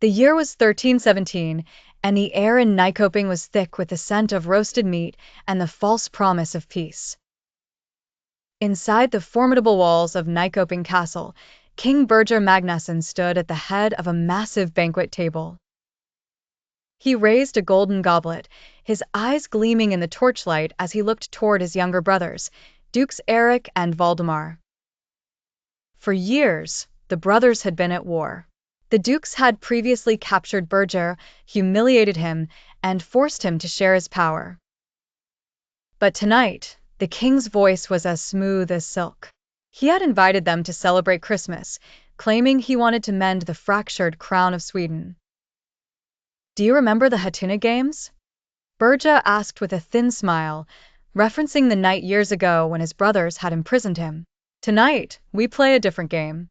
The year was 1317, and the air in Nyköping was thick with the scent of roasted meat and the false promise of peace. Inside the formidable walls of Nyköping Castle, King Birger Magnusson stood at the head of a massive banquet table. He raised a golden goblet, his eyes gleaming in the torchlight as he looked toward his younger brothers, Dukes Erik and Valdemar. For years, the brothers had been at war. The dukes had previously captured Birger, humiliated him, and forced him to share his power. But tonight, the king's voice was as smooth as silk. He had invited them to celebrate Christmas, claiming he wanted to mend the fractured crown of Sweden. "Do you remember the Hatuna Games?" Birger asked with a thin smile, referencing the night years ago when his brothers had imprisoned him. "Tonight, we play a different game."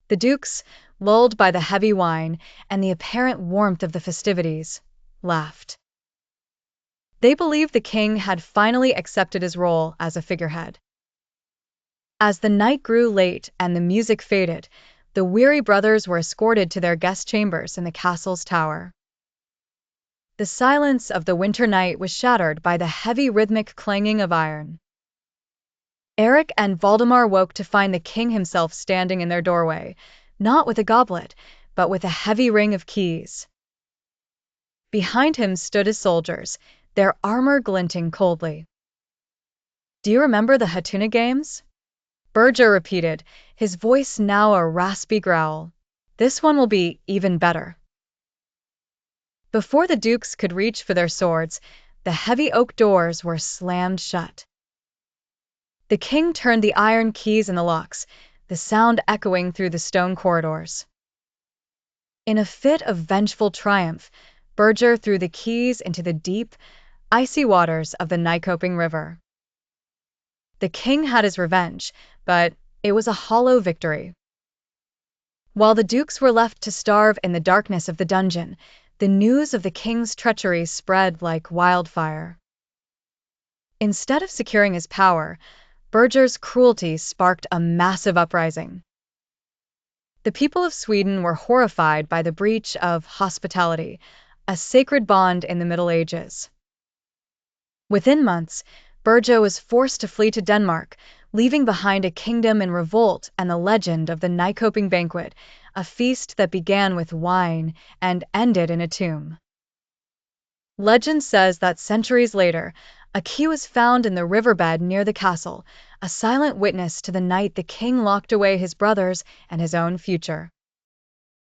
The dukes, lulled by the heavy wine and the apparent warmth of the festivities, laughed. They believed the king had finally accepted his role as a figurehead. As the night grew late and the music faded, the weary brothers were escorted to their guest chambers in the castle's tower. The silence of the winter night was shattered by the heavy rhythmic clanging of iron. Erik and Valdemar woke to find the king himself standing in their doorway, not with a goblet, but with a heavy ring of keys. Behind him stood his soldiers, their armor glinting coldly. "Do you remember the Hatuna Games?" Birger repeated, his voice now a raspy growl. "This one will be even better." Before the dukes could reach for their swords, the heavy oak doors were slammed shut. The king turned the iron keys in the locks, the sound echoing through the stone corridors. In a fit of vengeful triumph, Birger threw the keys into the deep, icy waters of the Nyköping River. The king had his revenge, but it was a hollow victory. While the dukes were left to starve in the darkness of the dungeon, the news of the king's treachery spread like wildfire. Instead of securing his power, Birger's cruelty sparked a massive uprising. The people of Sweden were horrified by the breach of hospitality, a sacred bond in the Middle Ages. Within months, Birger was forced to flee to Denmark, leaving behind a kingdom in revolt and the legend of the Nyköping Banquet, a feast that began with wine and ended in a tomb. Legend says that centuries later, a key was found in the riverbed near the castle, a silent witness to the night the king locked away his brothers and his own future.